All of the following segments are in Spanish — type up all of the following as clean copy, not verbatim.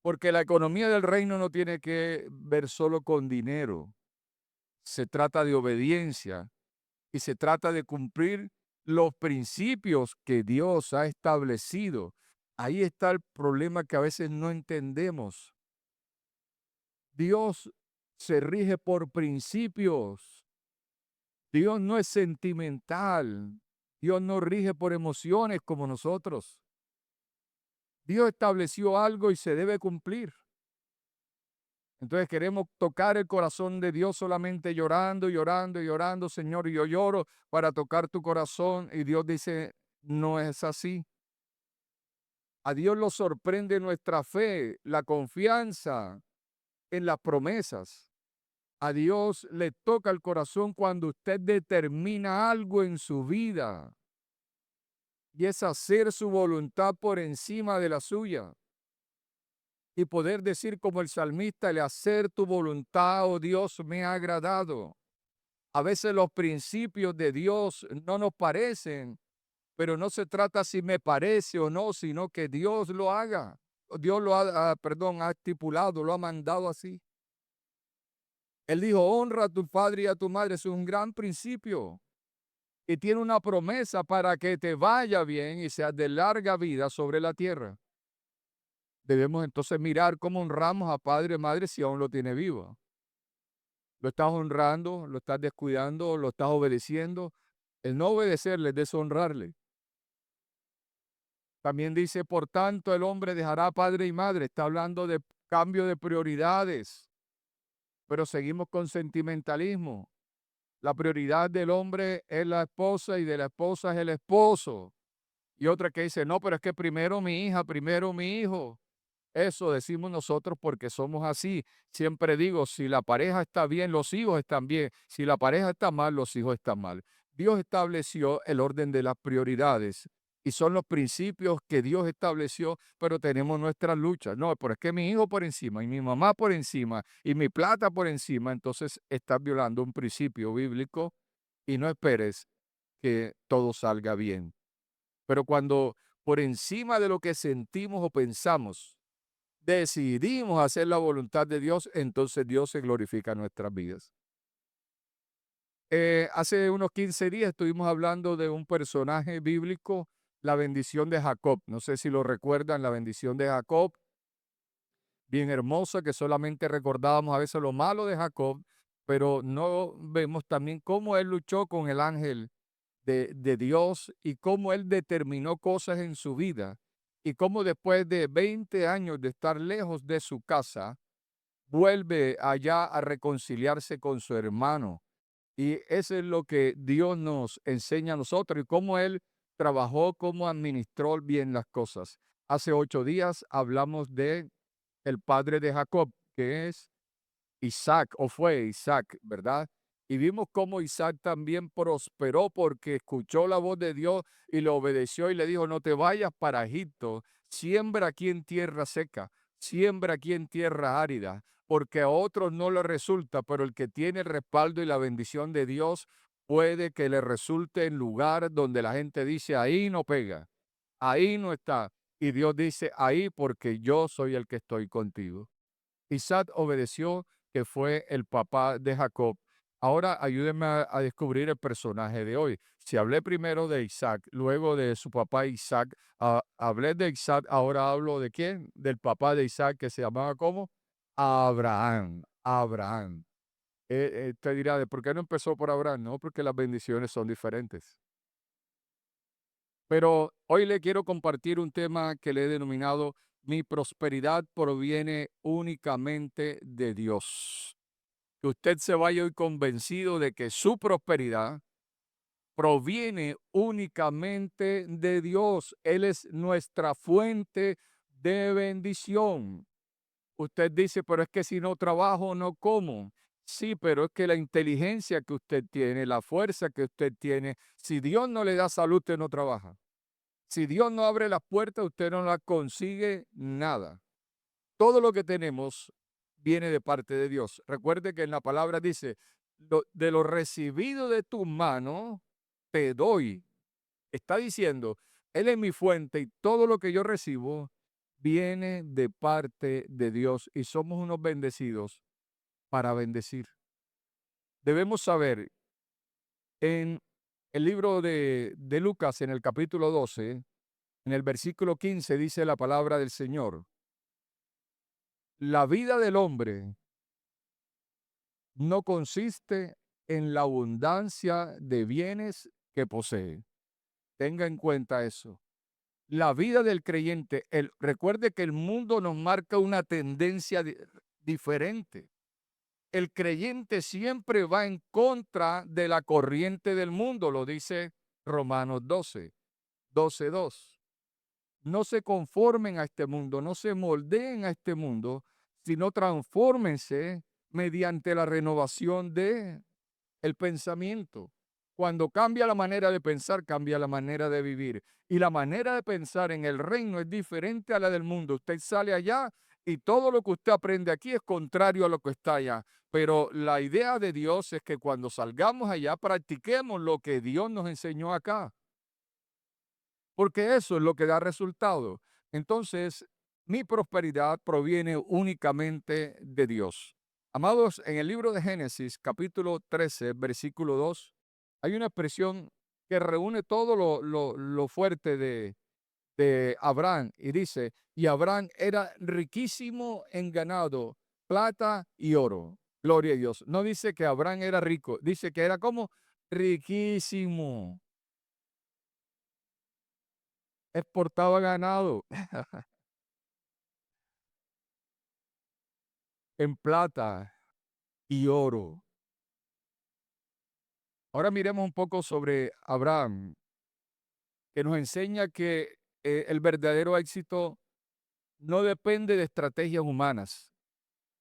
Porque la economía del reino no tiene que ver solo con dinero. Se trata de obediencia y se trata de cumplir los principios que Dios ha establecido. Ahí está el problema que a veces no entendemos. Dios se rige por principios. Dios no es sentimental. Dios no rige por emociones como nosotros. Dios estableció algo y se debe cumplir. Entonces queremos tocar el corazón de Dios solamente llorando, llorando, llorando, Señor, y yo lloro para tocar tu corazón. Y Dios dice, no es así. A Dios lo sorprende nuestra fe, la confianza en las promesas. A Dios le toca el corazón cuando usted determina algo en su vida y es hacer su voluntad por encima de la suya. Y poder decir como el salmista, el hacer tu voluntad, oh Dios, me ha agradado. A veces los principios de Dios no nos parecen, pero no se trata si me parece o no, sino que Dios lo haga. Dios lo ha, ha estipulado, lo ha mandado así. Él dijo, honra a tu padre y a tu madre. Eso es un gran principio. Y tiene una promesa para que te vaya bien y seas de larga vida sobre la tierra. Debemos entonces mirar cómo honramos a padre y madre si aún lo tiene vivo. ¿Lo estás honrando? ¿Lo estás descuidando? ¿Lo estás obedeciendo? El no obedecerle es deshonrarle. También dice, por tanto, el hombre dejará padre y madre. Está hablando de cambio de prioridades, pero seguimos con sentimentalismo. La prioridad del hombre es la esposa y de la esposa es el esposo. Y otra que dice, no, pero es que primero mi hija, primero mi hijo. Eso decimos nosotros porque somos así. Siempre digo, si la pareja está bien, los hijos están bien. Si la pareja está mal, los hijos están mal. Dios estableció el orden de las prioridades y son los principios que Dios estableció, pero tenemos nuestras luchas. No, pero es que mi hijo por encima y mi mamá por encima y mi plata por encima, entonces estás violando un principio bíblico y no esperes que todo salga bien. Pero cuando por encima de lo que sentimos o pensamos, decidimos hacer la voluntad de Dios, entonces Dios se glorifica en nuestras vidas. Hace unos 15 días estuvimos hablando de un personaje bíblico, la bendición de Jacob. No sé si lo recuerdan, la bendición de Jacob, bien hermosa, que solamente recordábamos a veces lo malo de Jacob, pero no vemos también cómo él luchó con el ángel de Dios y cómo él determinó cosas en su vida y cómo después de 20 años de estar lejos de su casa, vuelve allá a reconciliarse con su hermano. Y eso es lo que Dios nos enseña a nosotros y cómo Él trabajó, cómo administró bien las cosas. Hace 8 días hablamos de el padre de Jacob, que es Isaac, o fue Isaac, ¿verdad? Y vimos cómo Isaac también prosperó porque escuchó la voz de Dios y le obedeció y le dijo, no te vayas para Egipto, siembra aquí en tierra seca, siembra aquí en tierra árida, porque a otros no le resulta, pero el que tiene el respaldo y la bendición de Dios puede que le resulte en lugar donde la gente dice, ahí no pega, ahí no está. Y Dios dice, ahí porque yo soy el que estoy contigo. Isaac obedeció, que fue el papá de Jacob. Ahora ayúdenme a descubrir el personaje de hoy. Si hablé primero de Isaac, luego de su papá Isaac, hablé de Isaac, ahora hablo de quién, del papá de Isaac que se llamaba ¿cómo? Abraham. Abraham. Te dirá, ¿de por qué no empezó por Abraham? No, porque las bendiciones son diferentes. Pero hoy le quiero compartir un tema que le he denominado Mi prosperidad proviene únicamente de Dios. Que usted se vaya hoy convencido de que su prosperidad proviene únicamente de Dios. Él es nuestra fuente de bendición. Usted dice, pero es que si no trabajo, no como. Sí, pero es que la inteligencia que usted tiene, la fuerza que usted tiene, si Dios no le da salud, usted no trabaja. Si Dios no abre las puertas, usted no la consigue nada. Todo lo que tenemos viene de parte de Dios. Recuerde que en la palabra dice, de lo recibido de tu mano, te doy. Está diciendo, Él es mi fuente y todo lo que yo recibo viene de parte de Dios y somos unos bendecidos para bendecir. Debemos saber, en el libro de Lucas, en el capítulo 12, en el versículo 15, dice la palabra del Señor: la vida del hombre no consiste en la abundancia de bienes que posee. Tenga en cuenta eso. La vida del creyente, recuerde que el mundo nos marca una tendencia diferente. El creyente siempre va en contra de la corriente del mundo, lo dice Romanos 12:2. No se conformen a este mundo, no se moldeen a este mundo, sino transfórmense mediante la renovación de el pensamiento. Cuando cambia la manera de pensar, cambia la manera de vivir. Y la manera de pensar en el reino es diferente a la del mundo. Usted sale allá y todo lo que usted aprende aquí es contrario a lo que está allá. Pero la idea de Dios es que cuando salgamos allá practiquemos lo que Dios nos enseñó acá, porque eso es lo que da resultado. Entonces, mi prosperidad proviene únicamente de Dios. Amados, en el libro de Génesis, capítulo 13, versículo 2, hay una expresión que reúne todo lo fuerte de Abraham y dice: y Abraham era riquísimo en ganado, plata y oro. Gloria a Dios. No dice que Abraham era rico, dice que era como riquísimo. Exportaba ganado en plata y oro. Ahora miremos un poco sobre Abraham, que nos enseña que el verdadero éxito no depende de estrategias humanas,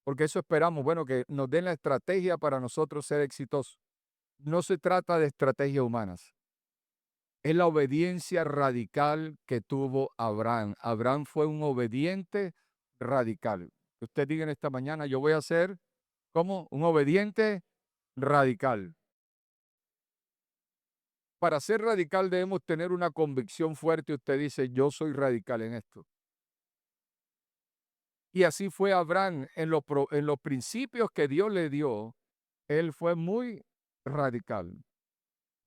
porque eso esperamos, bueno, que nos den la estrategia para nosotros ser exitosos. No se trata de estrategias humanas, es la obediencia radical que tuvo Abraham. Abraham fue un obediente radical. Que usted diga en esta mañana: yo voy a ser como un obediente radical. Para ser radical debemos tener una convicción fuerte. Usted dice: yo soy radical en esto. Y así fue Abraham en los principios que Dios le dio. Él fue muy radical.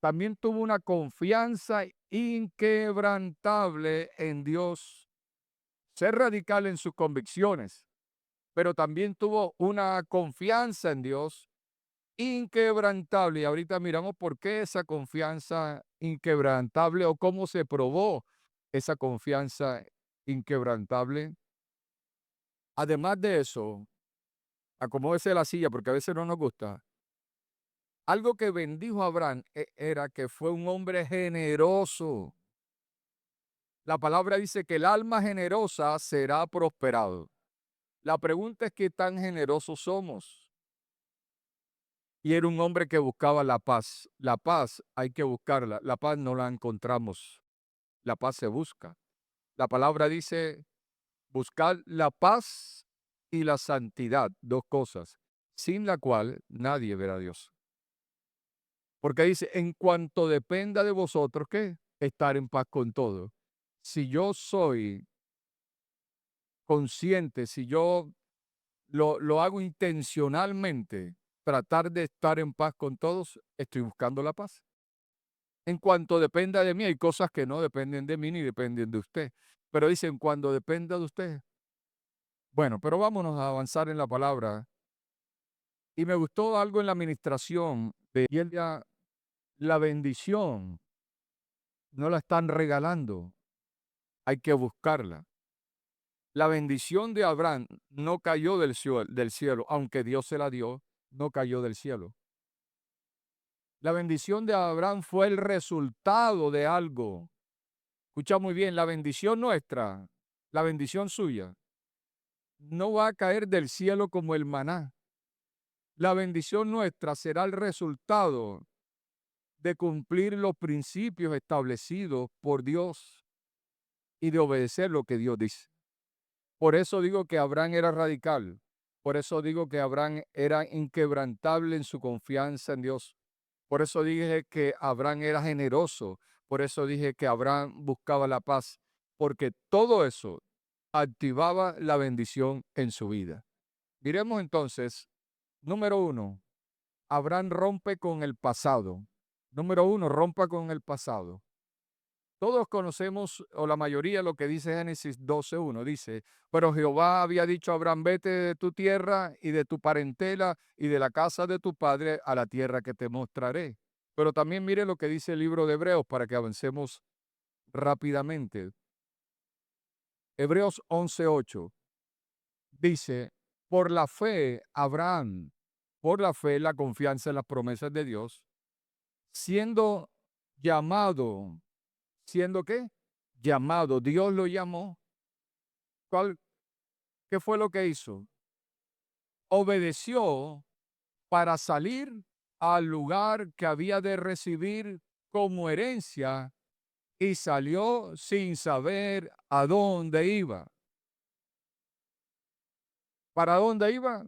También tuvo una confianza inquebrantable en Dios. Ser radical en sus convicciones, pero también tuvo una confianza en Dios inquebrantable. Y ahorita miramos por qué esa confianza inquebrantable o cómo se probó esa confianza inquebrantable. Además de eso, acomódese la silla porque a veces no nos gusta. Algo que bendijo a Abraham era que fue un hombre generoso. La palabra dice que el alma generosa será prosperado. La pregunta es: ¿qué tan generosos somos? Y era un hombre que buscaba la paz. La paz hay que buscarla. La paz no la encontramos. La paz se busca. La palabra dice: buscar la paz y la santidad, dos cosas, sin la cual nadie verá a Dios. Porque dice: en cuanto dependa de vosotros, ¿qué? Estar en paz con todo. Si yo soy consciente, si yo lo hago intencionalmente, tratar de estar en paz con todos, estoy buscando la paz. En cuanto dependa de mí, hay cosas que no dependen de mí ni dependen de usted. Pero dicen: cuando dependa de usted. Bueno, pero vámonos a avanzar en la palabra. Y me gustó algo en la administración y él ya, la bendición no la están regalando, hay que buscarla. La bendición de Abraham no cayó del cielo, aunque Dios se la dio, no cayó del cielo. La bendición de Abraham fue el resultado de algo. Escucha muy bien: la bendición nuestra, la bendición suya, no va a caer del cielo como el maná. La bendición nuestra será el resultado de cumplir los principios establecidos por Dios y de obedecer lo que Dios dice. Por eso digo que Abraham era radical. Por eso digo que Abraham era inquebrantable en su confianza en Dios. Por eso dije que Abraham era generoso. Por eso dije que Abraham buscaba la paz. Porque todo eso activaba la bendición en su vida. Miremos entonces, número uno, Abraham rompe con el pasado. Número uno, rompa con el pasado. Todos conocemos, o la mayoría, lo que dice Génesis 12:1. Dice, pero Jehová había dicho a Abraham, vete de tu tierra y de tu parentela y de la casa de tu padre a la tierra que te mostraré. Pero también mire lo que dice el libro de Hebreos para que avancemos rápidamente. Hebreos 11:8 dice, por la fe, Abraham, por la fe, la confianza en las promesas de Dios, siendo llamado, ¿siendo qué? Llamado, Dios lo llamó. ¿Cuál, ¿Qué fue lo que hizo? Obedeció para salir al lugar que había de recibir como herencia y salió sin saber a dónde iba. ¿Para dónde iba?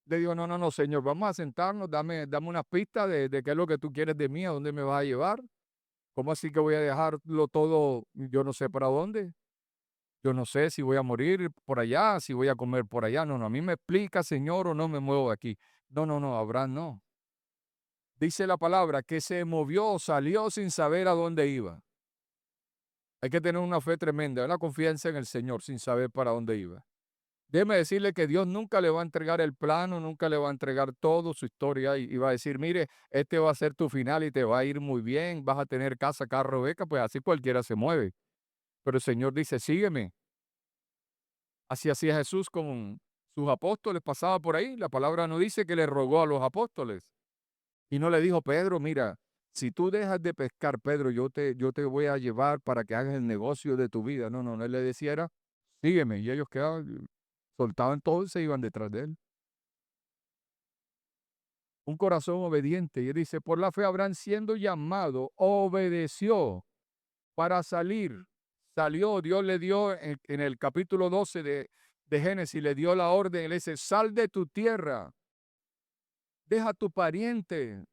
Le digo, no, no, no, Señor, vamos a sentarnos, dame una pista de qué es lo que tú quieres de mí, a dónde me vas a llevar. ¿Cómo así que voy a dejarlo todo? Yo no sé para dónde. Yo no sé si voy a morir por allá, si voy a comer por allá. No, no, a mí me explica, Señor, o no me muevo de aquí. No, no, no, Abraham no. Dice la palabra que se movió, salió sin saber a dónde iba. Hay que tener una fe tremenda, una confianza en el Señor sin saber para dónde iba. Déjeme decirle que Dios nunca le va a entregar el plano, nunca le va a entregar todo su historia y va a decir, mire, este va a ser tu final y te va a ir muy bien, vas a tener casa, carro, beca, pues así cualquiera se mueve. Pero el Señor dice, sígueme. Así hacía Jesús con sus apóstoles, pasaba por ahí. La palabra no dice que le rogó a los apóstoles y no le dijo, Pedro, mira, si tú dejas de pescar, Pedro, yo te voy a llevar para que hagas el negocio de tu vida. No, no, no, él le decía, era, sígueme. Y ellos quedaban, soltaban todo y se iban detrás de él. Un corazón obediente. Y él dice, por la fe Abraham siendo llamado, obedeció para salir. Salió, Dios le dio en el capítulo 12 de Génesis, le dio la orden, le dice, sal de tu tierra, deja tu pariente,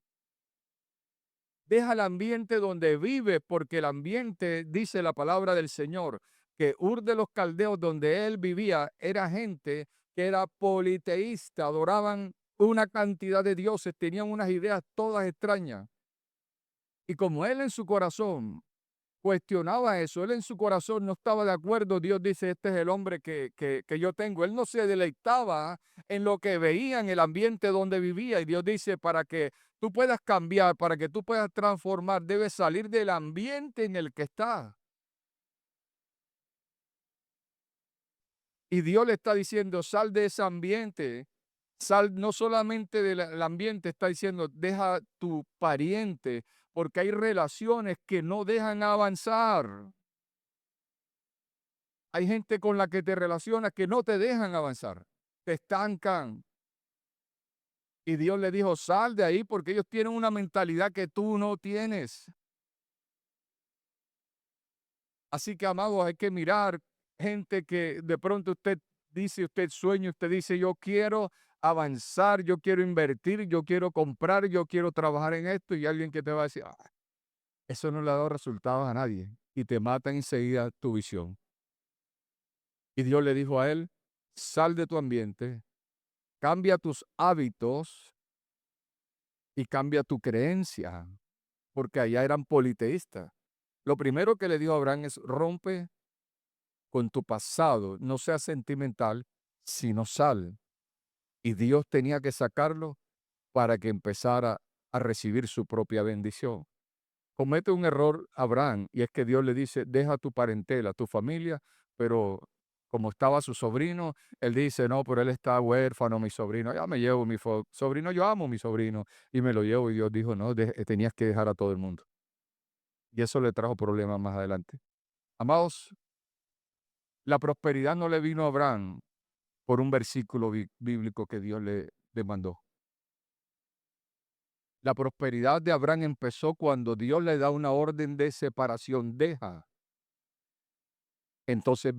deja el ambiente donde vive, porque el ambiente, dice la palabra del Señor, que Ur de los Caldeos, donde él vivía, era gente que era politeísta, adoraban una cantidad de dioses, tenían unas ideas todas extrañas. Y como él en su corazón cuestionaba eso, él en su corazón no estaba de acuerdo, Dios dice, este es el hombre que yo tengo. Él no se deleitaba en lo que veía en el ambiente donde vivía. Y Dios dice, para que tú puedas cambiar, para que tú puedas transformar, debes salir del ambiente en el que estás. Y Dios le está diciendo, sal de ese ambiente. Sal no solamente del ambiente, está diciendo, deja tu pariente, porque hay relaciones que no dejan avanzar. Hay gente con la que te relacionas que no te dejan avanzar, te estancan. Y Dios le dijo, sal de ahí porque ellos tienen una mentalidad que tú no tienes. Así que, amados, hay que mirar gente que de pronto usted dice, usted sueña, usted dice, yo quiero avanzar, yo quiero invertir, yo quiero comprar, yo quiero trabajar en esto. Y alguien que te va a decir, "Ah, eso no le ha dado resultados a nadie." Y te mata enseguida tu visión. Y Dios le dijo a él, sal de tu ambiente, cambia tus hábitos y cambia tu creencia, porque allá eran politeístas. Lo primero que le dijo a Abraham es, rompe con tu pasado, no seas sentimental, sino sal. Y Dios tenía que sacarlo para que empezara a recibir su propia bendición. Comete un error Abraham, y es que Dios le dice, deja tu parentela, tu familia, pero como estaba su sobrino, él dice, no, pero él está huérfano, mi sobrino, ya me llevo mi sobrino, yo amo a mi sobrino, y me lo llevo, y Dios dijo, no, tenías que dejar a todo el mundo. Y eso le trajo problemas más adelante. Amados, la prosperidad no le vino a Abraham por un versículo bíblico que Dios le mandó. La prosperidad de Abraham empezó cuando Dios le da una orden de separación, deja. Entonces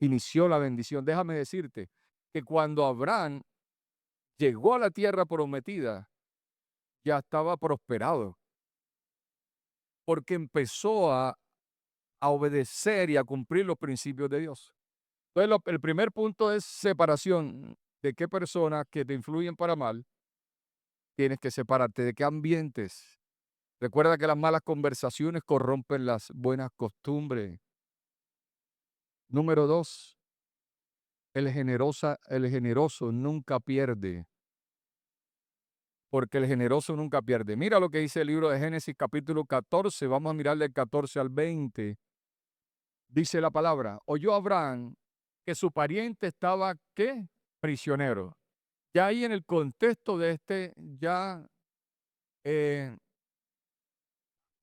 inició la bendición. Déjame decirte que cuando Abraham llegó a la tierra prometida, ya estaba prosperado, porque empezó a a obedecer y a cumplir los principios de Dios. Entonces, el primer punto es separación. ¿De qué personas que te influyen para mal tienes que separarte? ¿De qué ambientes? Recuerda que las malas conversaciones corrompen las buenas costumbres. Número dos, el generoso nunca pierde, porque el generoso nunca pierde. Mira lo que dice el libro de Génesis capítulo 14, vamos a mirar del 14 al 20. Dice la palabra, oyó Abraham que su pariente estaba, ¿qué? Prisionero. Ya ahí en el contexto de ya eh,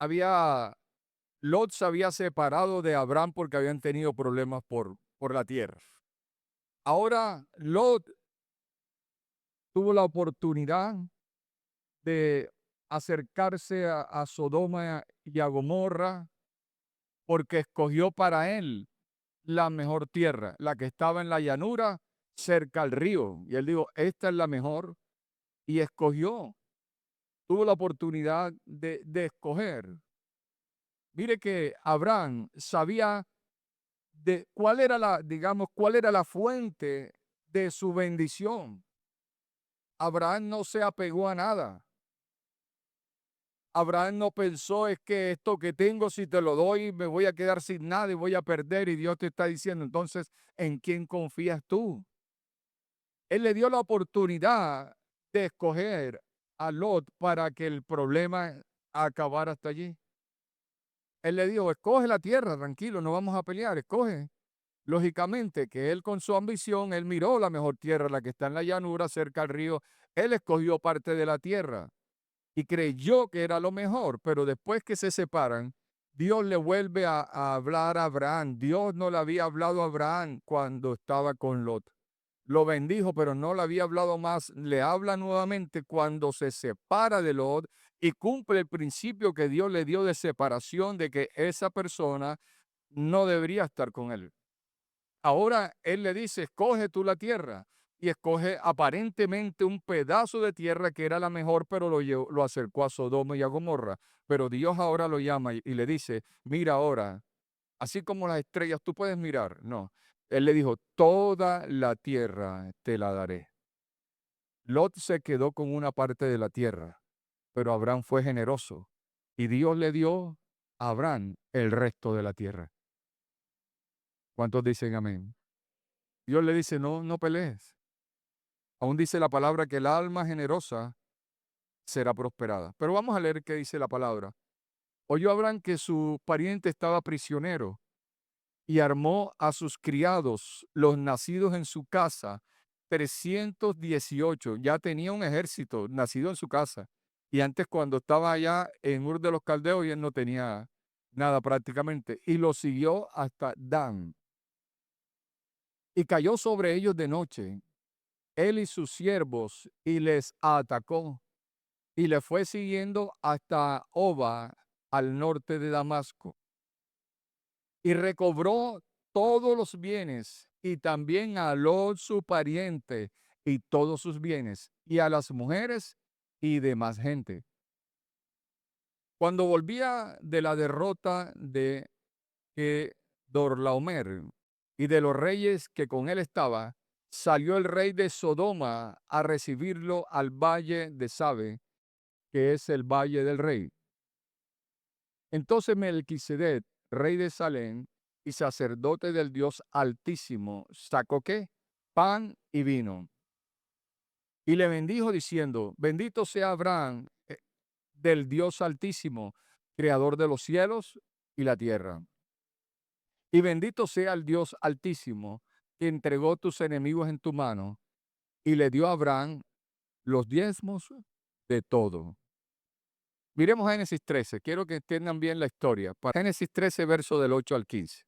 había, Lot se había separado de Abraham porque habían tenido problemas por la tierra. Ahora Lot tuvo la oportunidad de acercarse a Sodoma y a Gomorra porque escogió para él la mejor tierra, la que estaba en la llanura cerca al río. Y él dijo, esta es la mejor. Y escogió, tuvo la oportunidad de escoger. Mire que Abraham sabía de cuál era digamos, cuál era la fuente de su bendición. Abraham no se apegó a nada. Abraham no pensó, es que esto que tengo, si te lo doy, me voy a quedar sin nada y voy a perder. Y Dios te está diciendo, entonces, ¿en quién confías tú? Él le dio la oportunidad de escoger a Lot para que el problema acabara hasta allí. Él le dijo, escoge la tierra, tranquilo, no vamos a pelear, escoge. Lógicamente que él con su ambición, él miró la mejor tierra, la que está en la llanura, cerca al río. Él escogió parte de la tierra y creyó que era lo mejor, pero después que se separan, Dios le vuelve a hablar a Abraham. Dios no le había hablado a Abraham cuando estaba con Lot. Lo bendijo, pero no le había hablado más. Le habla nuevamente cuando se separa de Lot y cumple el principio que Dios le dio de separación, de que esa persona no debería estar con él. Ahora él le dice, escoge tú la tierra. Y escoge aparentemente un pedazo de tierra que era la mejor, pero lo acercó a Sodoma y a Gomorra. Pero Dios ahora lo llama y le dice, mira ahora, así como las estrellas, tú puedes mirar. No, él le dijo, toda la tierra te la daré. Lot se quedó con una parte de la tierra, pero Abraham fue generoso y Dios le dio a Abraham el resto de la tierra. ¿Cuántos dicen amén? Dios le dice, no, no pelees. Aún dice la palabra que el alma generosa será prosperada. Pero vamos a leer qué dice la palabra. Oyó Abraham que su pariente estaba prisionero y armó a sus criados, los nacidos en su casa, 318. Ya tenía un ejército nacido en su casa. Y antes cuando estaba allá en Ur de los Caldeos, él no tenía nada prácticamente. Y lo siguió hasta Dan. Y cayó sobre ellos de noche, él y sus siervos, y les atacó. Y le fue siguiendo hasta Oba, al norte de Damasco. Y recobró todos los bienes, y también a Lot su pariente, y todos sus bienes, y a las mujeres y demás gente. Cuando volvía de la derrota de Dorlaomer y de los reyes que con él estaba, salió el rey de Sodoma a recibirlo al valle de Sabe, que es el valle del rey. Entonces Melquisedec, rey de Salem y sacerdote del Dios Altísimo, sacó ¿qué? Pan y vino. Y le bendijo diciendo, bendito sea Abraham del Dios Altísimo, creador de los cielos y la tierra. Y bendito sea el Dios Altísimo, que entregó tus enemigos en tu mano y le dio a Abraham los diezmos de todo. Miremos Génesis 13. Quiero que entiendan bien la historia. Para Génesis 13, verso del 8 al 15.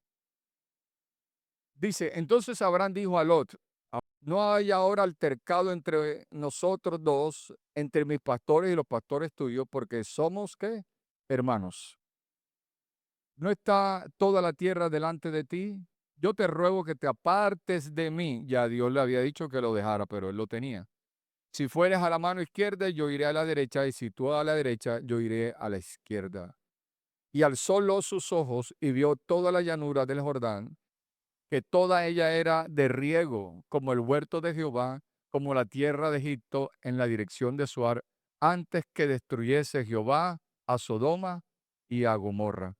Dice, entonces Abraham dijo a Lot, no hay ahora altercado entre nosotros dos, entre mis pastores y los pastores tuyos, porque somos, ¿qué? Hermanos. ¿No está toda la tierra delante de ti? Yo te ruego que te apartes de mí. Ya Dios le había dicho que lo dejara, pero él lo tenía. Si fueres a la mano izquierda, yo iré a la derecha, y si tú a la derecha, yo iré a la izquierda. Y alzó Lot sus ojos y vio toda la llanura del Jordán, que toda ella era de riego, como el huerto de Jehová, como la tierra de Egipto, en la dirección de Suar, antes que destruyese Jehová a Sodoma y a Gomorra.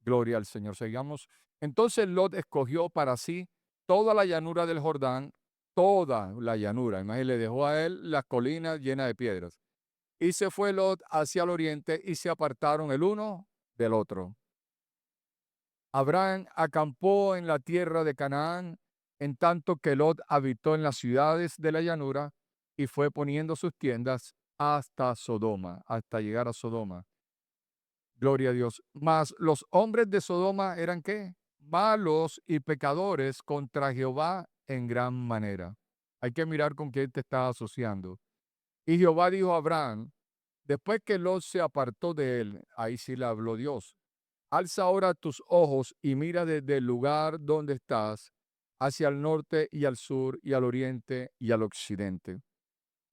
Gloria al Señor. Sigamos. Entonces Lot escogió para sí toda la llanura del Jordán, toda la llanura. Imagínate, le dejó a él las colinas llenas de piedras. Y se fue Lot hacia el oriente y se apartaron el uno del otro. Abraham acampó en la tierra de Canaán, en tanto que Lot habitó en las ciudades de la llanura y fue poniendo sus tiendas hasta Sodoma, hasta llegar a Sodoma. Gloria a Dios. Mas los hombres de Sodoma eran ¿qué? Malos y pecadores contra Jehová en gran manera. Hay que mirar con quién te estás asociando. Y Jehová dijo a Abraham, después que Lot se apartó de él, ahí sí le habló Dios. Alza ahora tus ojos y mira desde el lugar donde estás hacia el norte y al sur y al oriente y al occidente.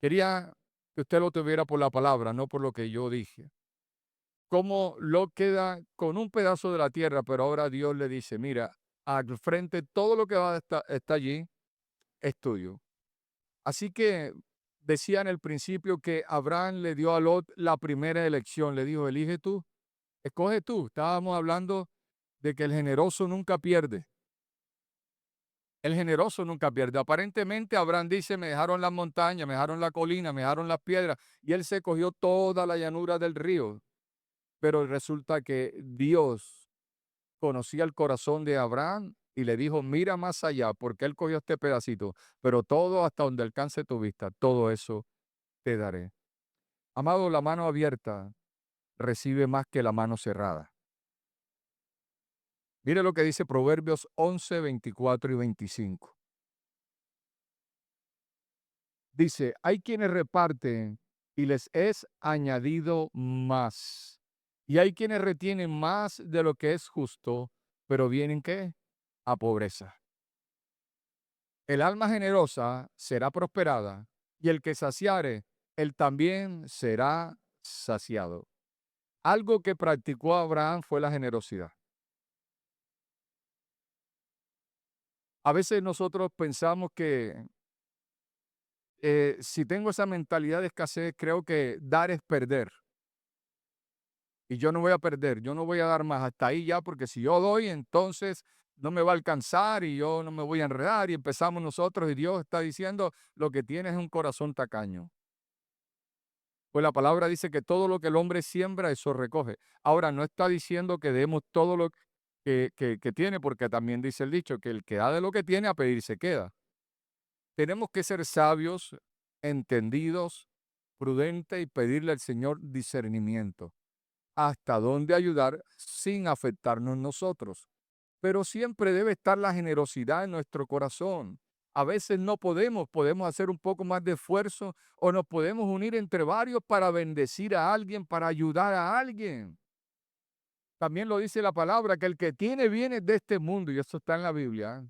Quería que usted lo tuviera por la palabra, no por lo que yo dije. Cómo Lot queda con un pedazo de la tierra, pero ahora Dios le dice, mira, al frente todo lo que está allí es tuyo. Así que decía en el principio que Abraham le dio a Lot la primera elección, le dijo, elige tú, escoge tú. Estábamos hablando de que el generoso nunca pierde. El generoso nunca pierde. Aparentemente Abraham dice, me dejaron las montañas, me dejaron la colina, me dejaron las piedras, y él se cogió toda la llanura del río. Pero resulta que Dios conocía el corazón de Abraham y le dijo, mira más allá, porque él cogió este pedacito, pero todo hasta donde alcance tu vista, todo eso te daré. Amado, la mano abierta recibe más que la mano cerrada. Mire lo que dice Proverbios 11, 24 y 25. Dice, hay quienes reparten y les es añadido más. Y hay quienes retienen más de lo que es justo, pero vienen ¿qué? A pobreza. El alma generosa será prosperada, y el que saciare, él también será saciado. Algo que practicó Abraham fue la generosidad. A veces nosotros pensamos que si tengo esa mentalidad de escasez, creo que dar es perder. Y yo no voy a perder, yo no voy a dar más hasta ahí ya, porque si yo doy, entonces no me va a alcanzar y yo no me voy a enredar. Y empezamos nosotros y Dios está diciendo, lo que tienes es un corazón tacaño. Pues la palabra dice que todo lo que el hombre siembra, eso recoge. Ahora, no está diciendo que demos todo lo que tiene, porque también dice el dicho, que el que da de lo que tiene, a pedir se queda. Tenemos que ser sabios, entendidos, prudentes y pedirle al Señor discernimiento. Hasta dónde ayudar sin afectarnos nosotros. Pero siempre debe estar la generosidad en nuestro corazón. A veces no podemos hacer un poco más de esfuerzo o nos podemos unir entre varios para bendecir a alguien, para ayudar a alguien. También lo dice la palabra, que el que tiene bienes de este mundo, y eso está en la Biblia,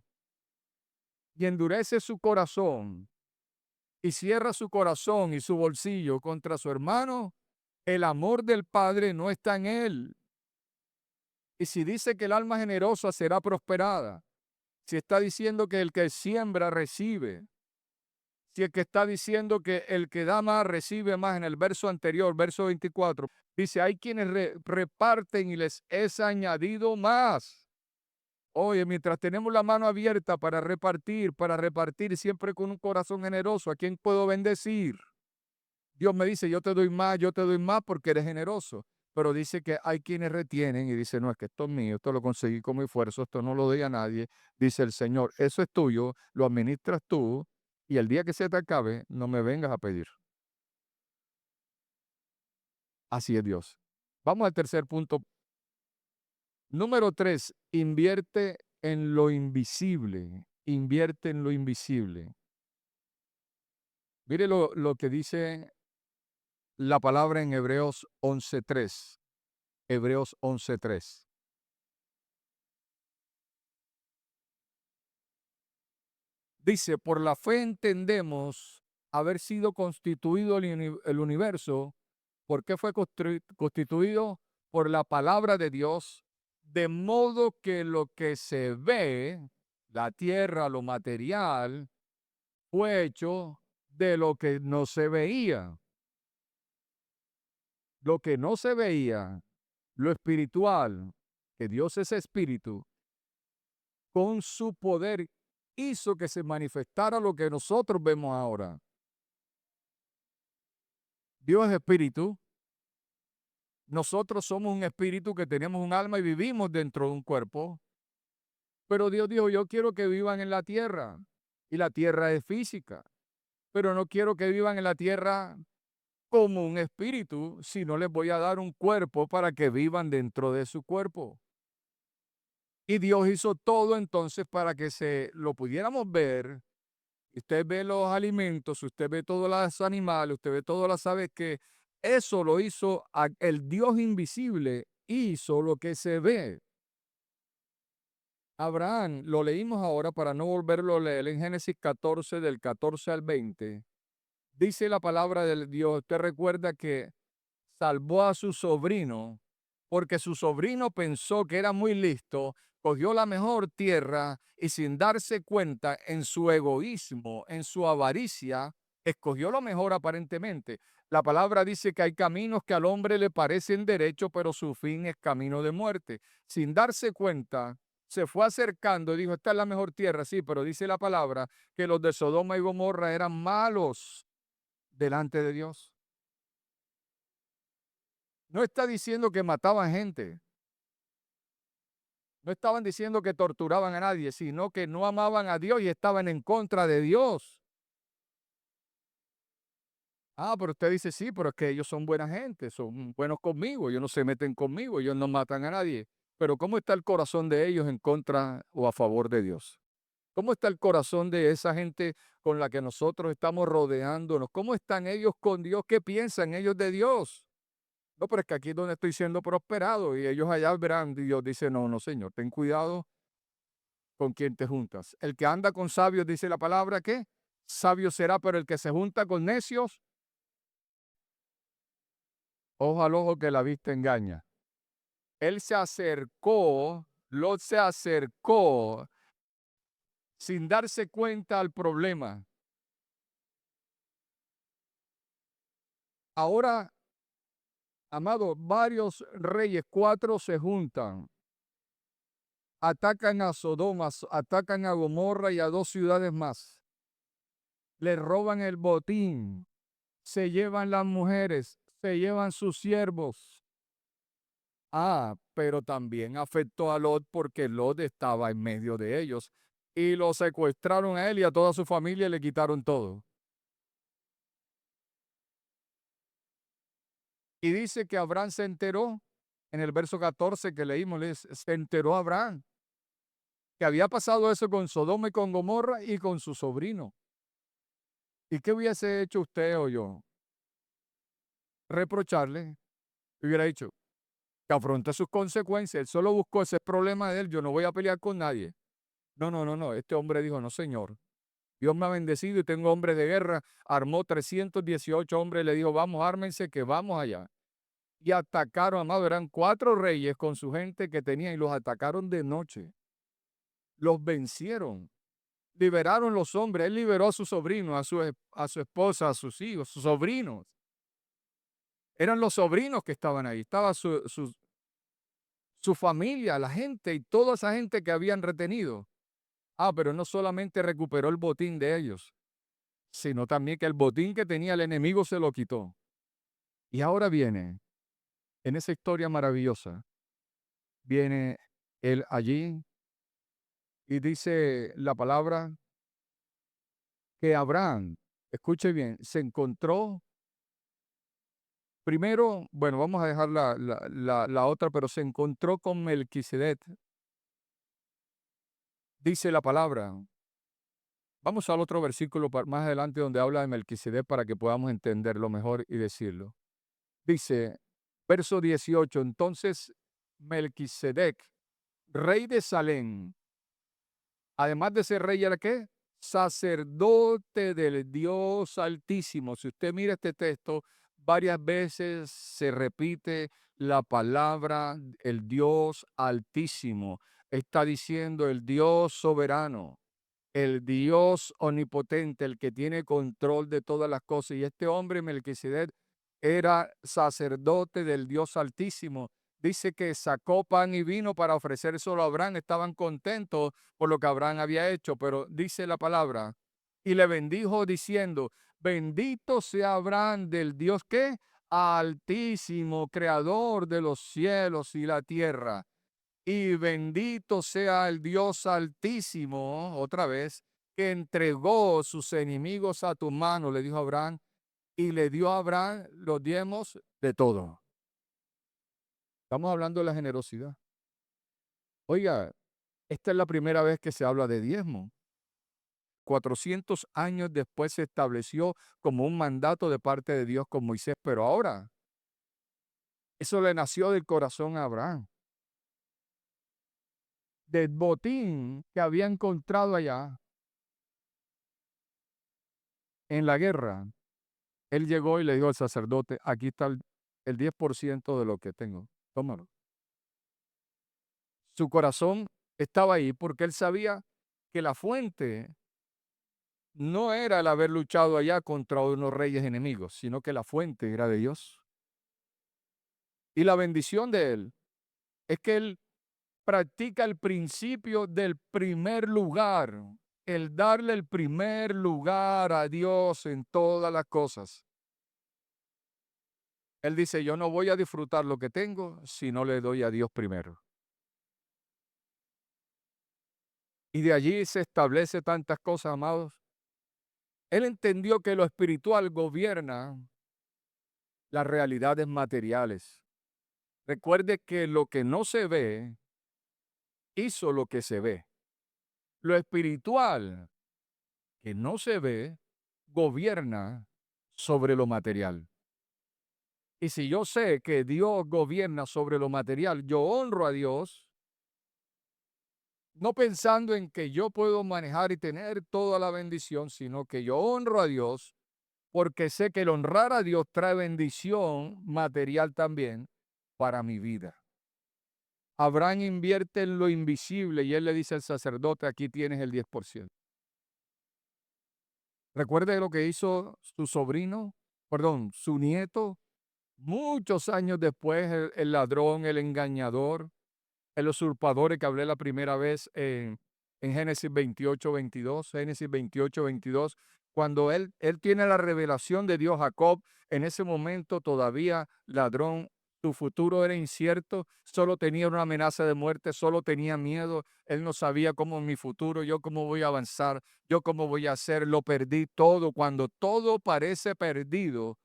y endurece su corazón y cierra su corazón y su bolsillo contra su hermano, el amor del Padre no está en él. Y si dice que el alma generosa será prosperada, si está diciendo que el que siembra recibe, si el que está diciendo que el que da más recibe más en el verso anterior, verso 24, dice, hay quienes reparten y les es añadido más. Oye, mientras tenemos la mano abierta para repartir siempre con un corazón generoso, ¿a quién puedo bendecir? Dios me dice, yo te doy más porque eres generoso. Pero dice que hay quienes retienen y dice, no, es que esto es mío, esto lo conseguí con mi esfuerzo, esto no lo doy a nadie. Dice el Señor, eso es tuyo, lo administras tú y el día que se te acabe, no me vengas a pedir. Así es Dios. Vamos al tercer punto. Número 3, invierte en lo invisible. Invierte en lo invisible. Mire lo que dice la palabra en Hebreos 11:3. Hebreos 11:3. Dice, por la fe entendemos haber sido constituido el universo. ¿Por qué fue constituido? por la palabra de Dios, de modo que lo que se ve, la tierra, lo material, fue hecho de lo que no se veía. Lo que no se veía, lo espiritual, que Dios es espíritu, con su poder hizo que se manifestara lo que nosotros vemos ahora. Dios es espíritu, nosotros somos un espíritu que tenemos un alma y vivimos dentro de un cuerpo, pero Dios dijo, yo quiero que vivan en la tierra, y la tierra es física, pero no quiero que vivan en la tierra como un espíritu, sino les voy a dar un cuerpo para que vivan dentro de su cuerpo. Y Dios hizo todo entonces para que se lo pudiéramos ver. Usted ve los alimentos, usted ve todos los animales, usted ve todas las aves, que eso lo hizo el Dios invisible, hizo lo que se ve. Abraham, lo leímos ahora para no volverlo a leer en Génesis 14, del 14 al 20. Dice la palabra de Dios, usted recuerda que salvó a su sobrino, porque su sobrino pensó que era muy listo, cogió la mejor tierra y sin darse cuenta en su egoísmo, en su avaricia, escogió lo mejor aparentemente. La palabra dice que hay caminos que al hombre le parecen derechos, pero su fin es camino de muerte. Sin darse cuenta, se fue acercando y dijo, esta es la mejor tierra, sí, pero dice la palabra que los de Sodoma y Gomorra eran malos delante de Dios. No está diciendo que mataban gente, no estaban diciendo que torturaban a nadie, sino que no amaban a Dios y estaban en contra de Dios. Ah, pero usted dice, sí, pero es que ellos son buena gente, son buenos conmigo, ellos no se meten conmigo, ellos no matan a nadie. Pero ¿cómo está el corazón de ellos en contra o a favor de Dios? ¿Cómo está el corazón de esa gente con la que nosotros estamos rodeándonos? ¿Cómo están ellos con Dios? ¿Qué piensan ellos de Dios? No, pero es que aquí es donde estoy siendo prosperado y ellos allá verán. Y Dios dice, no, no, Señor, ten cuidado con quien te juntas. El que anda con sabios, dice la palabra, ¿qué? Sabio será, pero el que se junta con necios, ojo al ojo que la vista engaña. Él se acercó, Lot se acercó sin darse cuenta al problema. Ahora, amado, varios reyes, 4 se juntan, atacan a Sodoma, atacan a Gomorra y a 2 ciudades más. Le roban el botín, se llevan las mujeres, se llevan sus siervos. Ah, pero también afectó a Lot porque Lot estaba en medio de ellos y lo secuestraron a él y a toda su familia y le quitaron todo. Y dice que Abraham se enteró, en el verso 14 que leímos, se enteró Abraham que había pasado eso con Sodoma y con Gomorra y con su sobrino. ¿Y qué hubiese hecho usted o yo? Reprocharle. Hubiera dicho que afronte sus consecuencias. Él solo buscó ese problema de él. Yo no voy a pelear con nadie. No, no, no, no. Este hombre dijo, no, señor. Dios me ha bendecido y tengo hombres de guerra. Armó 318 hombres. Le dijo, vamos, ármense que vamos allá. Y atacaron, amado. Eran 4 reyes con su gente que tenían y los atacaron de noche. Los vencieron. Liberaron los hombres. Él liberó a su sobrino, a su esposa, a sus hijos, sus sobrinos. Eran los sobrinos que estaban ahí. Estaba su familia, la gente y toda esa gente que habían retenido. Ah, pero no solamente recuperó el botín de ellos, sino también que el botín que tenía el enemigo se lo quitó. Y ahora viene, en esa historia maravillosa, viene él allí y dice la palabra que Abraham, escuche bien, se encontró primero, bueno, vamos a dejar la otra, pero se encontró con Melquisedec. Dice la palabra. Vamos al otro versículo más adelante donde habla de Melquisedec para que podamos entenderlo mejor y decirlo. Dice, verso 18, entonces Melquisedec, rey de Salem, además de ser rey, ¿era qué? Sacerdote del Dios Altísimo. Si usted mira este texto, varias veces se repite la palabra, el Dios Altísimo. Está diciendo el Dios soberano, el Dios omnipotente, el que tiene control de todas las cosas. Y este hombre, Melquisedec, era sacerdote del Dios Altísimo. Dice que sacó pan y vino para ofrecérselo a Abraham. Estaban contentos por lo que Abraham había hecho, pero dice la palabra, y le bendijo diciendo, bendito sea Abraham del Dios que Altísimo, creador de los cielos y la tierra. Y bendito sea el Dios Altísimo, otra vez, que entregó sus enemigos a tu mano, le dijo a Abraham, y le dio a Abraham los diezmos de todo. Estamos hablando de la generosidad. Oiga, esta es la primera vez que se habla de diezmo. 400 años después se estableció como un mandato de parte de Dios con Moisés, pero ahora eso le nació del corazón a Abraham. Del botín que había encontrado allá en la guerra, él llegó y le dijo al sacerdote, aquí está el 10% de lo que tengo, tómalo. Su corazón estaba ahí porque él sabía que la fuente no era el haber luchado allá contra unos reyes enemigos, sino que la fuente era de Dios. Y la bendición de él es que él practica el principio del primer lugar, el darle el primer lugar a Dios en todas las cosas. Él dice, yo no voy a disfrutar lo que tengo si no le doy a Dios primero. Y de allí se establece tantas cosas, amados. Él entendió que lo espiritual gobierna las realidades materiales. Recuerde que lo que no se ve hizo lo que se ve. Lo espiritual que no se ve gobierna sobre lo material. Y si yo sé que Dios gobierna sobre lo material, yo honro a Dios, no pensando en que yo puedo manejar y tener toda la bendición, sino que yo honro a Dios porque sé que el honrar a Dios trae bendición material también para mi vida. Abraham invierte en lo invisible y él le dice al sacerdote, aquí tienes el 10%. Recuerde lo que hizo su sobrino, perdón, su nieto, muchos años después, el ladrón, el engañador, el usurpador que hablé la primera vez en Génesis 28, 22, Génesis 28, 22, cuando él tiene la revelación de Dios, Jacob, en ese momento todavía ladrón, su futuro era incierto, solo tenía una amenaza de muerte, solo tenía miedo, él no sabía cómo es mi futuro, yo cómo voy a avanzar, yo cómo voy a hacer, lo perdí todo, cuando todo parece perdido,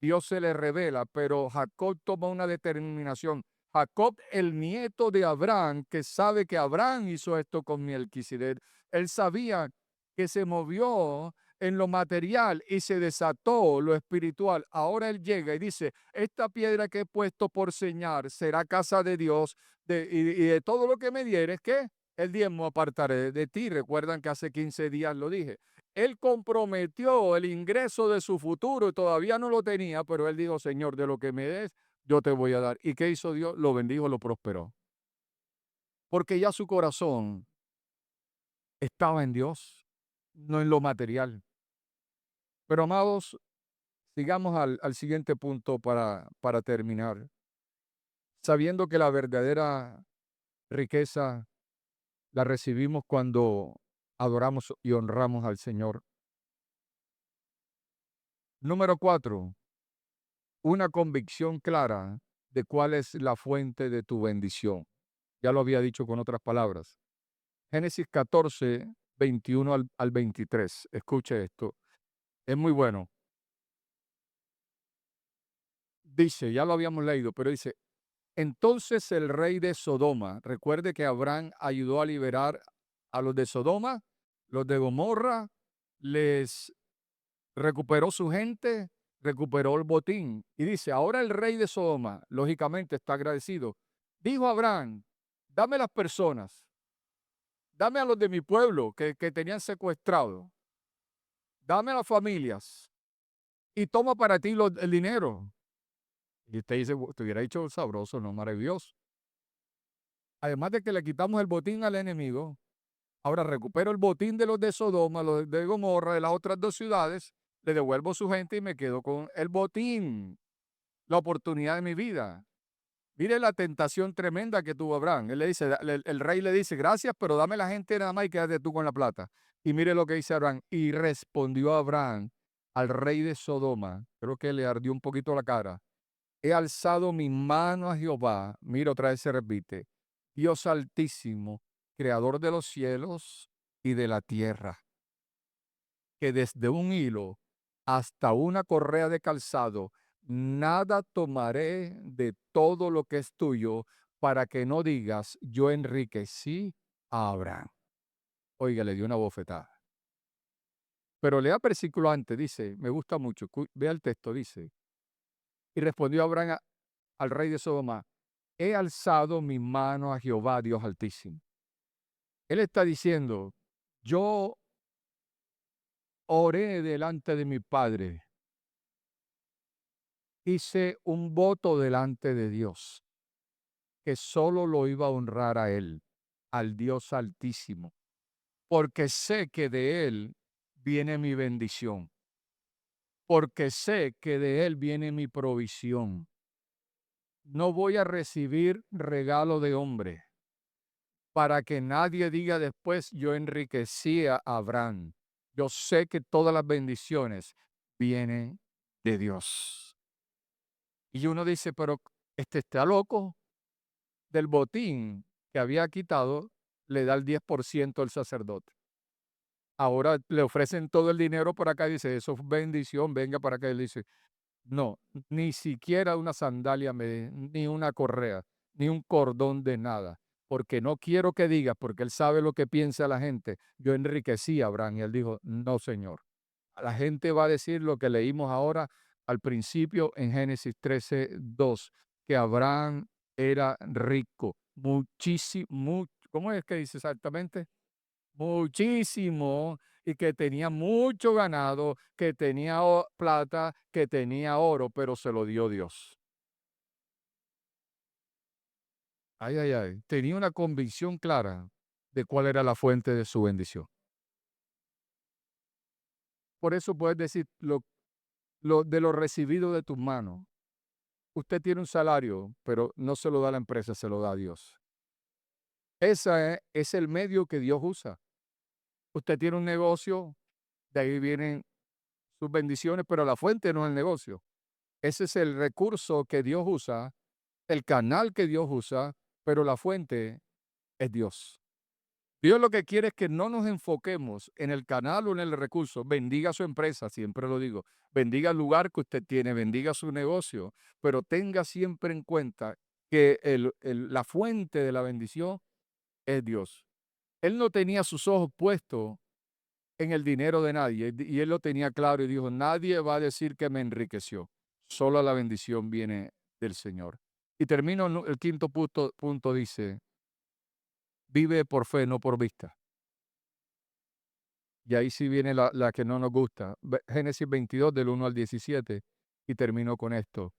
Dios se le revela, pero Jacob toma una determinación. Jacob, el nieto de Abraham, que sabe que Abraham hizo esto con Melquisedec, él sabía que se movió en lo material y se desató lo espiritual. Ahora él llega y dice, esta piedra que he puesto por señal será casa de Dios y de todo lo que me dieres, ¿qué? El diezmo apartaré de ti. Recuerdan que hace 15 días lo dije. Él comprometió el ingreso de su futuro y todavía no lo tenía, pero él dijo, Señor, de lo que me des, yo te voy a dar. ¿Y qué hizo Dios? Lo bendijo, lo prosperó. Porque ya su corazón estaba en Dios, no en lo material. Pero amados, sigamos al siguiente punto para terminar. Sabiendo que la verdadera riqueza la recibimos cuando adoramos y honramos al Señor. Número 4, una convicción clara de cuál es la fuente de tu bendición. Ya lo había dicho con otras palabras. Génesis 14, 21 al 23. Escuche esto. Es muy bueno. Dice, ya lo habíamos leído, pero dice, entonces el rey de Sodoma, recuerde que Abraham ayudó a liberar a los de Sodoma, los de Gomorra, les recuperó su gente, recuperó el botín. Y dice, ahora el rey de Sodoma, lógicamente está agradecido. Dijo a Abraham, dame las personas, dame a los de mi pueblo que tenían secuestrado, dame a las familias y toma para ti el dinero. Y usted dice, te hubiera dicho sabroso, no maravilloso. Además de que le quitamos el botín al enemigo, ahora recupero el botín de los de Sodoma, los de Gomorra, de las otras dos ciudades, le devuelvo su gente y me quedo con el botín, la oportunidad de mi vida. Mire la tentación tremenda que tuvo Abraham. Él le dice, el rey le dice, gracias, pero dame la gente nada más y quédate tú con la plata. Y mire lo que dice Abraham. Y respondió Abraham al rey de Sodoma, creo que le ardió un poquito la cara. He alzado mi mano a Jehová. Mira, otra vez se repite. Dios altísimo, creador de los cielos y de la tierra, que desde un hilo hasta una correa de calzado, nada tomaré de todo lo que es tuyo, para que no digas, yo enriquecí a Abraham. Oiga, le dio una bofetada. Pero lea el versículo antes, dice, me gusta mucho, vea el texto, dice, y respondió Abraham al rey de Sodoma, he alzado mi mano a Jehová, Dios altísimo. Él está diciendo, yo oré delante de mi padre, hice un voto delante de Dios, que solo lo iba a honrar a Él, al Dios altísimo, porque sé que de Él viene mi bendición, porque sé que de Él viene mi provisión. No voy a recibir regalo de hombre, para que nadie diga después, yo enriquecía a Abraham. Yo sé que todas las bendiciones vienen de Dios. Y uno dice, pero este está loco. Del botín que había quitado, le da el 10% al sacerdote. Ahora le ofrecen todo el dinero por acá y dice, eso es bendición, venga para acá. Él dice, no, ni siquiera una sandalia, ni una correa, ni un cordón de nada, porque no quiero que diga, porque él sabe lo que piensa la gente. Yo enriquecí a Abraham y él dijo, no, Señor. La gente va a decir lo que leímos ahora al principio en Génesis 13:2, que Abraham era rico, muchísimo, ¿cómo es que dice exactamente? Muchísimo, y que tenía mucho ganado, que tenía plata, que tenía oro, pero se lo dio Dios. Ay, ay, ay. Tenía una convicción clara de cuál era la fuente de su bendición. Por eso puedes decir lo de lo recibido de tus manos. Usted tiene un salario, pero no se lo da a la empresa, se lo da a Dios. Ese es el medio que Dios usa. Usted tiene un negocio, de ahí vienen sus bendiciones, pero la fuente no es el negocio. Ese es el recurso que Dios usa, el canal que Dios usa, pero la fuente es Dios. Dios lo que quiere es que no nos enfoquemos en el canal o en el recurso. Bendiga su empresa, siempre lo digo. Bendiga el lugar que usted tiene, bendiga su negocio, pero tenga siempre en cuenta que la fuente de la bendición es Dios. Él no tenía sus ojos puestos en el dinero de nadie y él lo tenía claro y dijo, nadie va a decir que me enriqueció. Solo la bendición viene del Señor. Y termino el quinto punto dice, vive por fe, no por vista. Y ahí sí viene la que no nos gusta. Génesis 22 del 1 al 17. Y termino con esto.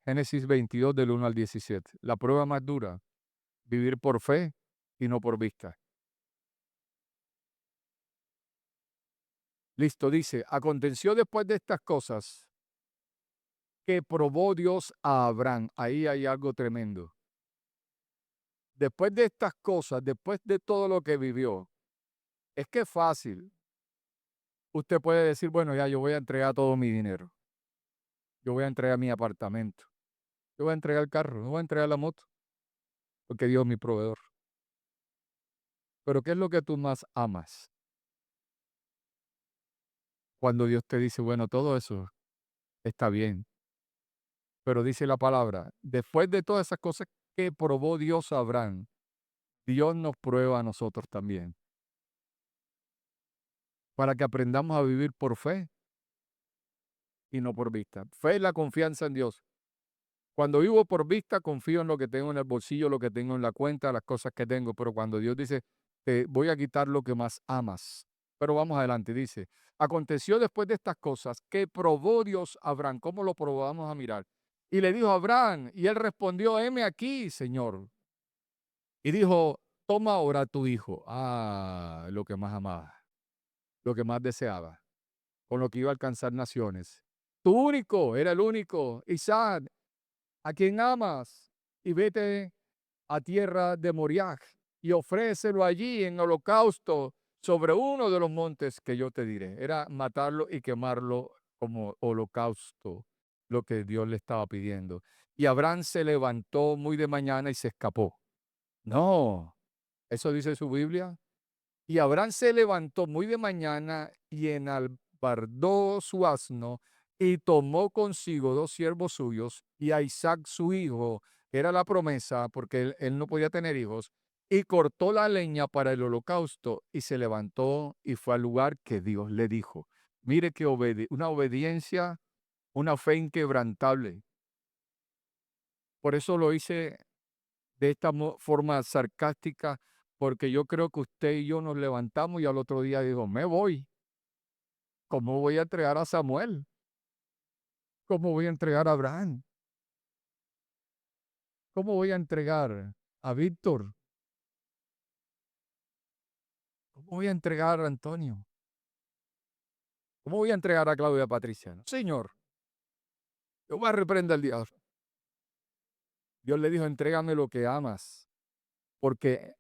Génesis 22 del 1 al 17. La prueba más dura, vivir por fe y no por vista. Listo, dice, aconteció después de estas cosas que probó Dios a Abraham. Ahí hay algo tremendo. Después de estas cosas, después de todo lo que vivió, es que es fácil. Usted puede decir, bueno, ya yo voy a entregar todo mi dinero. Yo voy a entregar mi apartamento. Yo voy a entregar el carro. No voy a entregar la moto. Porque Dios es mi proveedor. Pero ¿qué es lo que tú más amas? Cuando Dios te dice, bueno, todo eso está bien. Pero dice la palabra, después de todas esas cosas que probó Dios a Abraham, Dios nos prueba a nosotros también. Para que aprendamos a vivir por fe y no por vista. Fe es la confianza en Dios. Cuando vivo por vista, confío en lo que tengo en el bolsillo, lo que tengo en la cuenta, las cosas que tengo. Pero cuando Dios dice, te voy a quitar lo que más amas. Pero vamos adelante, dice, aconteció después de estas cosas que probó Dios a Abraham. ¿Cómo lo probó? Vamos a mirar. Y le dijo a Abraham, y él respondió, heme aquí, Señor. Y dijo, toma ahora tu hijo. Ah, lo que más amaba, lo que más deseaba, con lo que iba a alcanzar naciones. Tu único, era el único, Isaac, a quien amas, y vete a tierra de Moriah y ofrécelo allí en holocausto sobre uno de los montes que yo te diré. Era matarlo y quemarlo como holocausto, lo que Dios le estaba pidiendo. Y Abraham se levantó muy de mañana y se escapó. No, eso dice su Biblia. Y Abraham se levantó muy de mañana y enalbardó su asno y tomó consigo dos siervos suyos y a Isaac su hijo, que era la promesa, porque él no podía tener hijos, y cortó la leña para el holocausto y se levantó y fue al lugar que Dios le dijo. Mire que una obediencia, una fe inquebrantable. Por eso lo hice de esta forma sarcástica, porque yo creo que usted y yo nos levantamos y al otro día digo, me voy. ¿Cómo voy a entregar a Samuel? ¿Cómo voy a entregar a Abraham? ¿Cómo voy a entregar a Víctor? ¿Cómo voy a entregar a Antonio? ¿Cómo voy a entregar a Claudia Patricia? No, Señor, yo voy a reprender al diablo. Dios le dijo, entrégame lo que amas, porque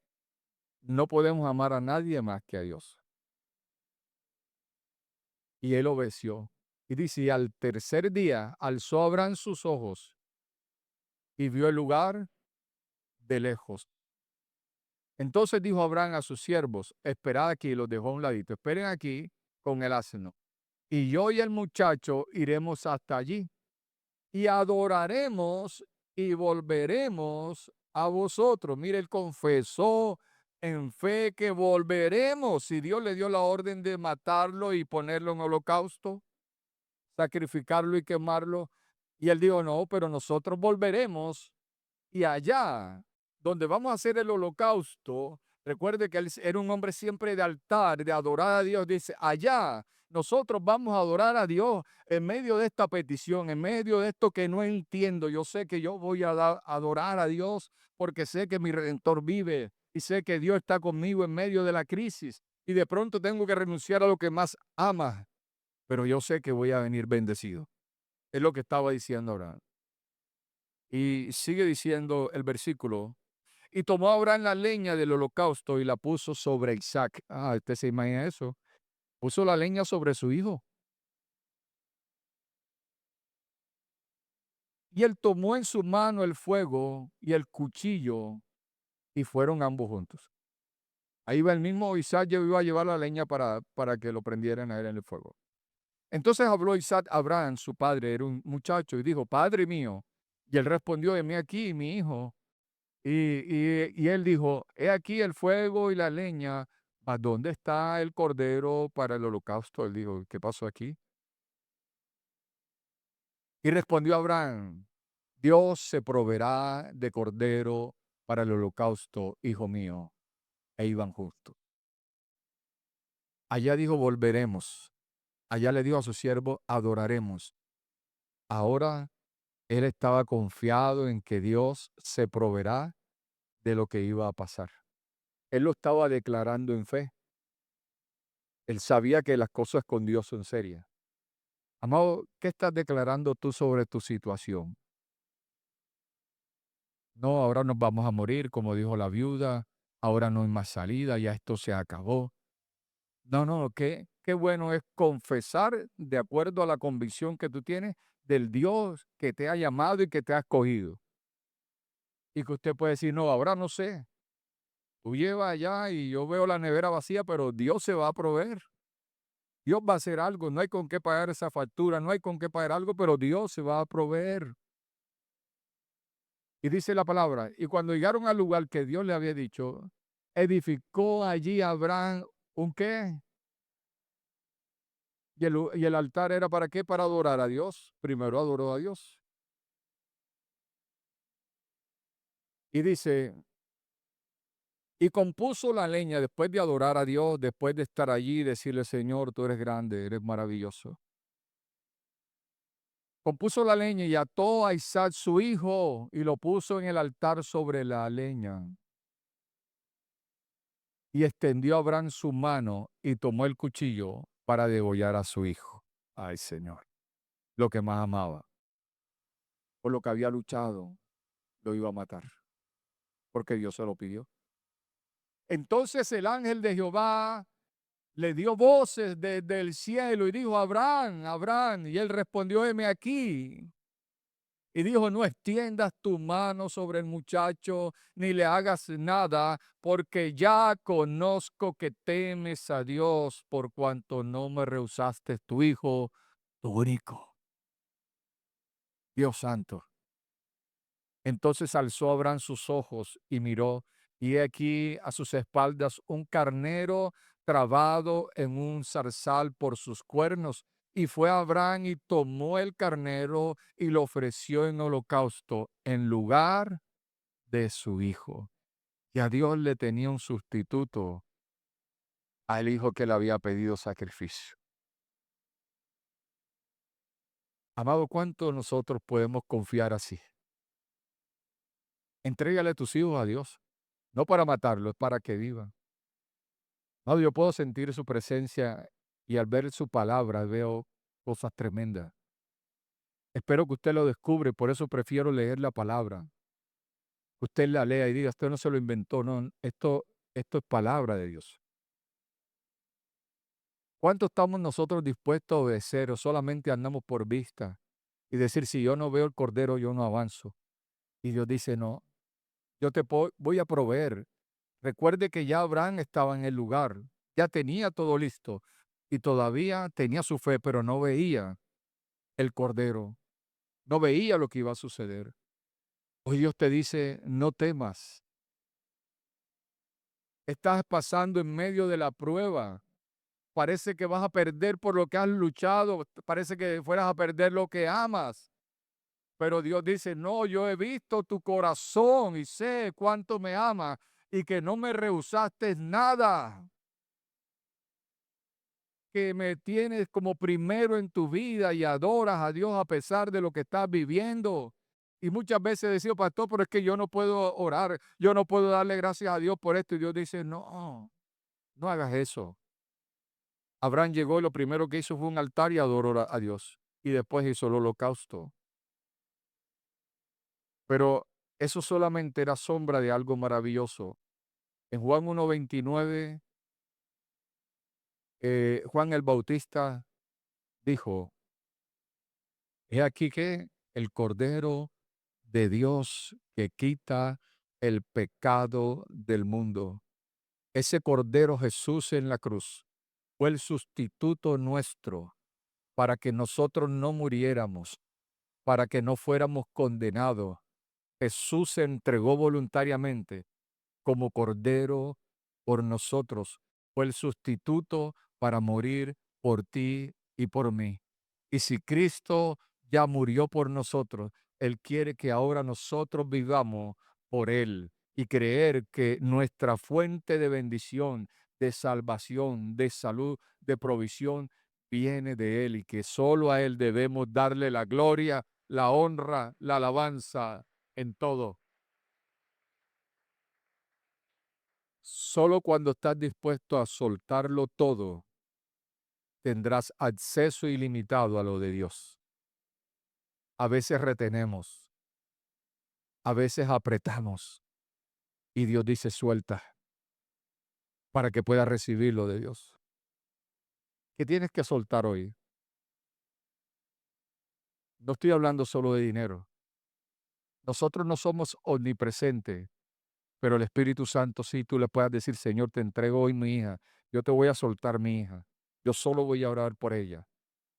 no podemos amar a nadie más que a Dios. Y él obedeció. Y dice, y al tercer día alzó Abraham sus ojos y vio el lugar de lejos. Entonces dijo Abraham a sus siervos, esperad aquí, los dejó a un ladito, esperen aquí con el asno. Y yo y el muchacho iremos hasta allí y adoraremos y volveremos a vosotros. Mire, él confesó en fe que volveremos. Si Dios le dio la orden de matarlo y ponerlo en holocausto, sacrificarlo y quemarlo, y él dijo, no, pero nosotros volveremos. Y allá, donde vamos a hacer el holocausto, recuerde que él era un hombre siempre de altar, de adorar a Dios. Dice, allá nosotros vamos a adorar a Dios en medio de esta petición, en medio de esto que no entiendo. Yo sé que yo voy a adorar a Dios porque sé que mi Redentor vive y sé que Dios está conmigo en medio de la crisis. Y de pronto tengo que renunciar a lo que más ama, pero yo sé que voy a venir bendecido. Es lo que estaba diciendo ahora. Y sigue diciendo el versículo, y tomó Abraham la leña del holocausto y la puso sobre Isaac. Ah, usted se imagina eso. Puso la leña sobre su hijo. Y él tomó en su mano el fuego y el cuchillo y fueron ambos juntos. Ahí va el mismo Isaac, iba a llevar la leña para que lo prendieran a él en el fuego. Entonces habló Isaac a Abraham, su padre, era un muchacho, y dijo, Padre mío. Y él respondió, heme aquí, mi hijo. Y él dijo, he aquí el fuego y la leña, mas ¿dónde está el cordero para el holocausto? Él dijo, ¿qué pasó aquí? Y respondió Abraham, Dios se proveerá de cordero para el holocausto, hijo mío. E iban justos. Allá dijo, volveremos. Allá le dijo a su siervo, adoraremos. Ahora él estaba confiado en que Dios se proveerá de lo que iba a pasar. Él lo estaba declarando en fe. Él sabía que las cosas con Dios son serias. Amado, ¿qué estás declarando tú sobre tu situación? No, ahora nos vamos a morir, como dijo la viuda, ahora no hay más salida, ya esto se acabó. No, no, qué bueno es confesar de acuerdo a la convicción que tú tienes del Dios que te ha llamado y que te ha escogido. Y que usted puede decir, no, ahora no sé. Tú llevas allá y yo veo la nevera vacía, pero Dios se va a proveer. Dios va a hacer algo, no hay con qué pagar esa factura, no hay con qué pagar algo, pero Dios se va a proveer. Y dice la palabra, y cuando llegaron al lugar que Dios le había dicho, edificó allí Abraham un qué. Y el altar era para qué? Para adorar a Dios. Primero adoró a Dios. Y dice, y compuso la leña después de adorar a Dios, después de estar allí y decirle, Señor, tú eres grande, eres maravilloso. Compuso la leña y ató a Isaac su hijo y lo puso en el altar sobre la leña. Y extendió Abraham su mano y tomó el cuchillo para degollar a su hijo. Ay, Señor, lo que más amaba, por lo que había luchado, lo iba a matar, porque Dios se lo pidió. Entonces el ángel de Jehová le dio voces desde el cielo y dijo: Abraham, Abraham. Y él respondió: heme aquí. Y dijo: no extiendas tu mano sobre el muchacho, ni le hagas nada, porque ya conozco que temes a Dios, por cuanto no me rehusaste tu hijo, tu único. Dios santo. Entonces alzó Abraham sus ojos y miró, y he aquí a sus espaldas un carnero trabado en un zarzal por sus cuernos. Y fue Abraham y tomó el carnero y lo ofreció en holocausto en lugar de su hijo. Y a Dios le tenía un sustituto al hijo que le había pedido sacrificio. Amado, ¿cuánto nosotros podemos confiar así? Entrégale a tus hijos a Dios, no para matarlos, para que vivan. No, yo puedo sentir su presencia y al ver su palabra veo cosas tremendas. Espero que usted lo descubre, por eso prefiero leer la palabra. Que usted la lea y diga: esto no se lo inventó, no, esto es palabra de Dios. ¿Cuánto estamos nosotros dispuestos a obedecer o solamente andamos por vista y decir: si yo no veo el cordero, yo no avanzo? Y Dios dice: no, voy a proveer. Recuerde que ya Abraham estaba en el lugar, ya tenía todo listo y todavía tenía su fe, pero no veía el cordero, no veía lo que iba a suceder. Hoy Dios te dice: no temas, estás pasando en medio de la prueba. Parece que vas a perder por lo que has luchado, parece que fueras a perder lo que amas. Pero Dios dice: no, yo he visto tu corazón y sé cuánto me amas y que no me rehusaste nada, que me tienes como primero en tu vida y adoras a Dios a pesar de lo que estás viviendo. Y muchas veces decía: pastor, pero es que yo no puedo orar, yo no puedo darle gracias a Dios por esto. Y Dios dice: no, no hagas eso. Abraham llegó y lo primero que hizo fue un altar y adoró a Dios. Y después hizo el holocausto. Pero eso solamente era sombra de algo maravilloso. En Juan 1:29, Juan el Bautista dijo: he aquí que el Cordero de Dios que quita el pecado del mundo. Ese Cordero Jesús en la cruz fue el sustituto nuestro para que nosotros no muriéramos, para que no fuéramos condenados. Jesús se entregó voluntariamente como Cordero por nosotros. Fue el sustituto para morir por ti y por mí. Y si Cristo ya murió por nosotros, Él quiere que ahora nosotros vivamos por Él y creer que nuestra fuente de bendición, de salvación, de salud, de provisión, viene de Él y que solo a Él debemos darle la gloria, la honra, la alabanza en todo. Solo cuando estás dispuesto a soltarlo todo, tendrás acceso ilimitado a lo de Dios. A veces retenemos, a veces apretamos y Dios dice: suelta para que puedas recibir lo de Dios. ¿Qué tienes que soltar hoy? No estoy hablando solo de dinero. Nosotros no somos omnipresentes, pero el Espíritu Santo sí, tú le puedes decir: Señor, te entrego hoy mi hija. Yo te voy a soltar mi hija. Yo solo voy a orar por ella.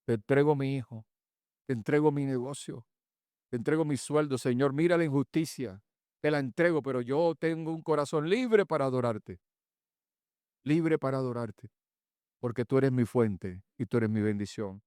Te entrego mi hijo. Te entrego mi negocio. Te entrego mi sueldo, Señor. Mira la injusticia. Te la entrego, pero yo tengo un corazón libre para adorarte. Libre para adorarte. Porque tú eres mi fuente y tú eres mi bendición.